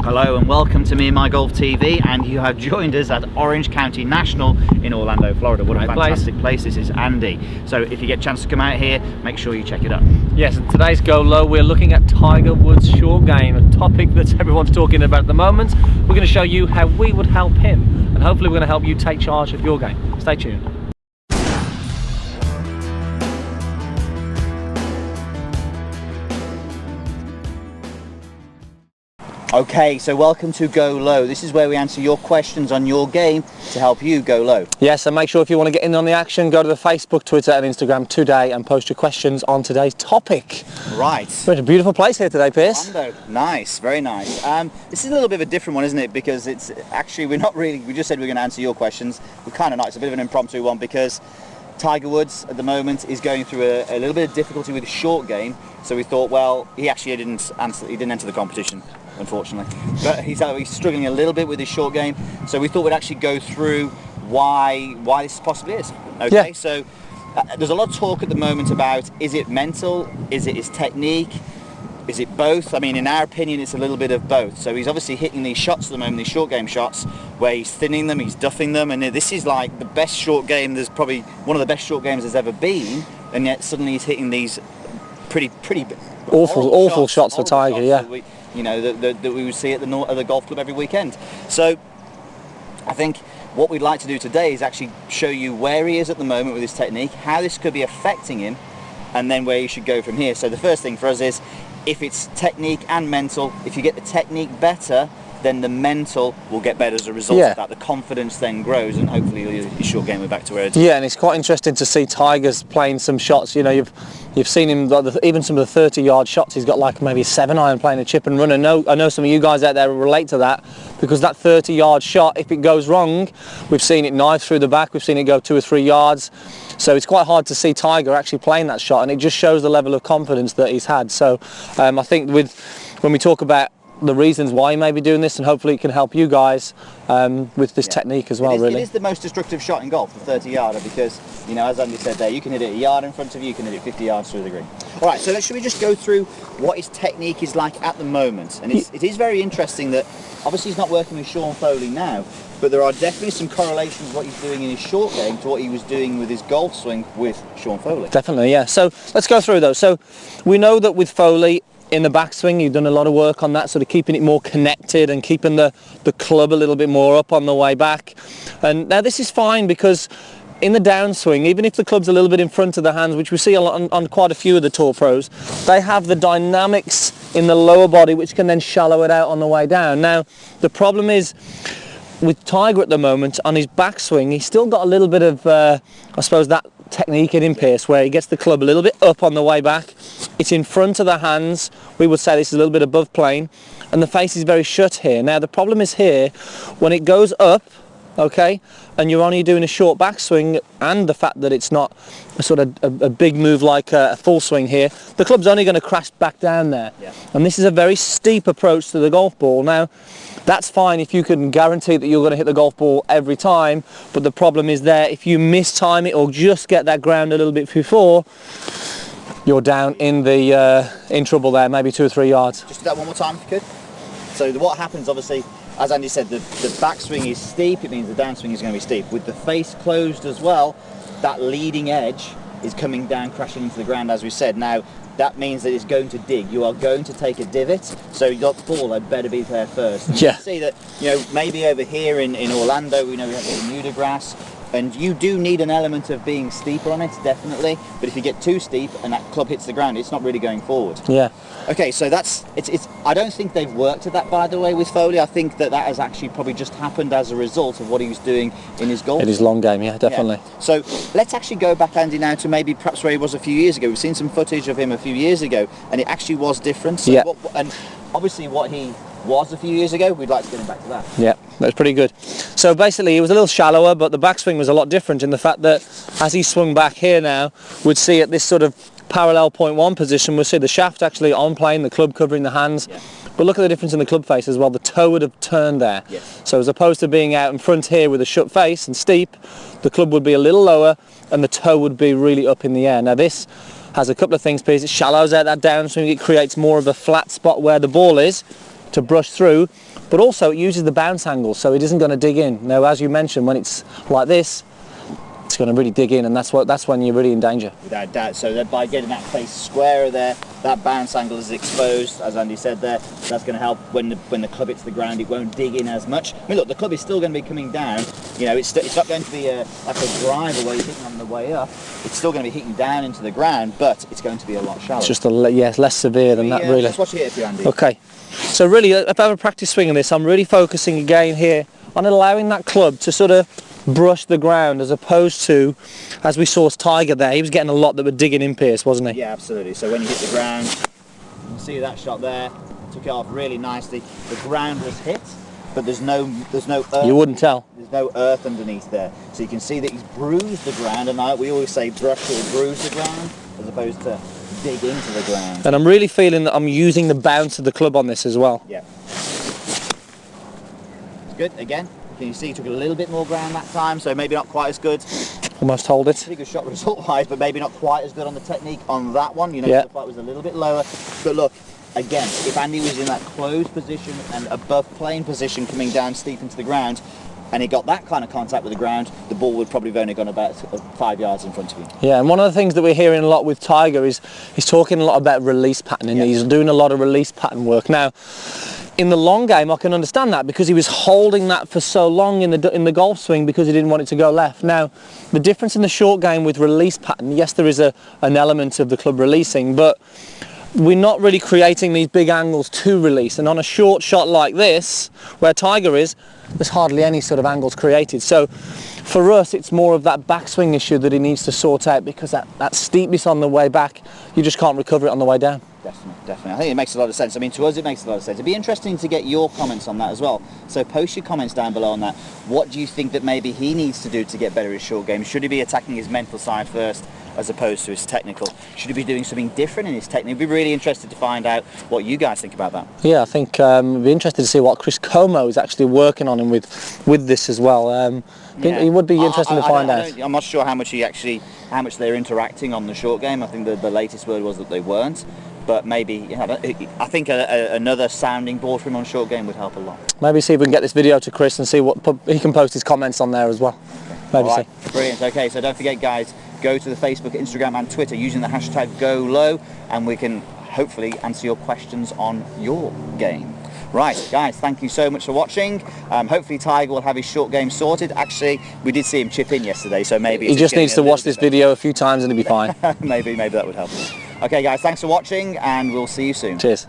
Hello and welcome to Me and My Golf TV, and you have joined us at Orange County National in Orlando, Florida. What a fantastic place. This is Andy. So if you get a chance to come out here, make sure you check it out. Yes, and today's Go Low, we're looking at Tiger Woods' short game, a topic that everyone's talking about at the moment. We're going to show you how we would help him, and hopefully we're going to help you take charge of your game. Stay tuned. Okay, so welcome to Go Low. This is where we answer your questions on your game to help you go low. Yes, and make sure if you want to get in on the action, go to the Facebook, Twitter and Instagram today and post your questions on today's topic. Right. We're in a beautiful place here today, Pierce. Orlando. Nice, very nice. This is a little bit of a different one, isn't it? Because it's actually, we just said we're going to answer your questions. We're kind of not. It's a bit of an impromptu one because Tiger Woods at the moment is going through a little bit of difficulty with the short game. So we thought, well, he actually didn't enter the competition, unfortunately, but he's struggling a little bit with his short game, so we thought we'd actually go through why this possibly is. Okay, yeah. So there's a lot of talk at the moment about, is it mental, is it his technique, is it both? I mean, in our opinion, it's a little bit of both. So he's obviously hitting these shots at the moment, these short game shots, where he's thinning them, he's duffing them, and this is like the best short game, there's probably one of the best short games there's ever been, and yet suddenly he's hitting these pretty awful shots for Tiger, yeah. That we would see at the golf club every weekend. So I think what we'd like to do today is actually show you where he is at the moment with his technique, how this could be affecting him, and then where you should go from here. So the first thing for us is, if it's technique and mental, if you get the technique better, then the mental will get better as a result of that. The confidence then grows, and hopefully your short game will be back to where it is. Yeah, and it's quite interesting to see Tiger's playing some shots. You know, you've seen him, even some of the 30-yard shots, he's got like maybe a 7-iron playing a chip and run. I know some of you guys out there will relate to that, because that 30-yard shot, if it goes wrong, we've seen it knife through the back, we've seen it go 2 or 3 yards. So it's quite hard to see Tiger actually playing that shot, and it just shows the level of confidence that he's had. So I think when we talk about the reasons why he may be doing this, and hopefully it can help you guys with this technique as well. Really, it is the most destructive shot in golf, the 30-yarder, because, you know, as Andy said there, you can hit it a yard in front of you, you can hit it 50 yards through the green. All right, so should we just go through what his technique is like at the moment? And it is very interesting that obviously he's not working with Sean Foley now, but there are definitely some correlations with what he's doing in his short game to what he was doing with his golf swing with Sean Foley. Definitely, yeah. So let's go through those. So we know that with Foley, in the backswing, you've done a lot of work on that, sort of keeping it more connected and keeping the club a little bit more up on the way back. And now this is fine, because in the downswing, even if the club's a little bit in front of the hands, which we see on quite a few of the tour pros, they have the dynamics in the lower body which can then shallow it out on the way down. Now the problem is, with Tiger at the moment, on his backswing, he's still got a little bit of, I suppose, that technique in him, Pierce, where he gets the club a little bit up on the way back. It's in front of the hands. We would say this is a little bit above plane, and the face is very shut here. Now the problem is here, when it goes up, okay, and you're only doing a short backswing, and the fact that it's not a sort of a big move like a full swing here, the club's only going to crash back down there. Yeah. And this is a very steep approach to the golf ball. Now that's fine if you can guarantee that you're going to hit the golf ball every time, but the problem is there, if you mistime it or just get that ground a little bit before, you're down in trouble there, maybe 2 or 3 yards. Just do that one more time if you could. So what happens, obviously, as Andy said, the backswing is steep, it means the downswing is going to be steep. With the face closed as well, that leading edge is coming down, crashing into the ground, as we said. Now, that means that it's going to dig. You are going to take a divot, so your ball had better be there first. And you can see that, you know, maybe over here in Orlando, we know we have the Bermuda grass, and you do need an element of being steeper on it, definitely. But if you get too steep and that club hits the ground, it's not really going forward. Yeah. Okay, so it's. I don't think they've worked at that, by the way, with Foley. I think that has actually probably just happened as a result of what he was doing in his golf. In his long game, yeah, definitely. Yeah. So let's actually go back, Andy, now to maybe perhaps where he was a few years ago. We've seen some footage of him a few years ago, and it actually was different. So and obviously what he was a few years ago, we'd like to get him back to that. Yeah, that's pretty good. So basically he was a little shallower, but the backswing was a lot different in the fact that as he swung back here now, we'd see at this sort of parallel 0.1 position, we'll see the shaft actually on plane, the club covering the hands. Yeah. But look at the difference in the club face as well. The toe would have turned there. Yes. So as opposed to being out in front here with a shut face and steep, the club would be a little lower and the toe would be really up in the air. Now this has a couple of things, please. It shallows out that downswing, it creates more of a flat spot where the ball is. to brush through, but also it uses the bounce angle, so it isn't going to dig in. Now, as you mentioned, when it's like this, it's going to really dig in, and that's when you're really in danger. Without doubt. So that by getting that face squarer there, that bounce angle is exposed, as Andy said there. That's going to help when the club hits the ground. It won't dig in as much. I mean, look, the club is still going to be coming down. You know, it's not going to be like a driver where you're hitting on the way up. It's still going to be hitting down into the ground, but it's going to be a lot shallower. It's just less severe than that, really. Let's watch it here for you, Andy. Okay. So really, if I have a practice swing on this, I'm really focusing again here on allowing that club to sort of brush the ground, as opposed to, as we saw Tiger there, he was getting a lot that were digging in Pierce, wasn't he? Yeah, absolutely. So when you hit the ground, you can see that shot there, took it off really nicely. The ground was hit, but there's no earth. You wouldn't tell. There's no earth underneath there. So you can see that he's bruised the ground, and we always say brush or bruise the ground, as opposed to dig into the ground. And I'm really feeling that I'm using the bounce of the club on this as well. Yeah. It's good, again. Can you see he took a little bit more ground that time, so maybe not quite as good. Almost hold it. Pretty good shot result-wise, but maybe not quite as good on the technique on that one. You know, yeah. The fight was a little bit lower. But look, again, if Andy was in that closed position and above plane position coming down steep into the ground, and he got that kind of contact with the ground, the ball would probably have only gone about 5 yards in front of him. Yeah, and one of the things that we're hearing a lot with Tiger is he's talking a lot about release pattern, and he's doing a lot of release pattern work. Now, in the long game, I can understand that, because he was holding that for so long in the golf swing because he didn't want it to go left. Now, the difference in the short game with release pattern, yes, there is an element of the club releasing, but we're not really creating these big angles to release. And on a short shot like this, where Tiger is, there's hardly any sort of angles created. So for us, it's more of that backswing issue that he needs to sort out, because that steepness on the way back, you just can't recover it on the way down. Definitely. I think it makes a lot of sense. I mean, to us it makes a lot of sense. It'd be interesting to get your comments on that as well. So post your comments down below on that. What do you think that maybe he needs to do to get better at his short game? Should he be attacking his mental side first as opposed to his technical? Should he be doing something different in his technique? I'd be really interested to find out what you guys think about that. Yeah, I think it'd be interested to see what Chris Como is actually working on him with this as well. It would be interesting to find out. I'm not sure how much they're interacting on the short game. I think the latest word was that they weren't. But maybe, I think another sounding board for him on short game would help a lot. Maybe see if we can get this video to Chris and see what he can post his comments on there as well. Maybe right. see. Brilliant. Okay, so don't forget, guys, go to the Facebook, Instagram and Twitter using the hashtag GoLow, and we can hopefully answer your questions on your game. Right, guys, thank you so much for watching. Hopefully Tiger will have his short game sorted. Actually, we did see him chip in yesterday, so maybe he just needs to watch this video a few times and he'll be fine. maybe that would help. Okay, guys, thanks for watching, and we'll see you soon. Cheers.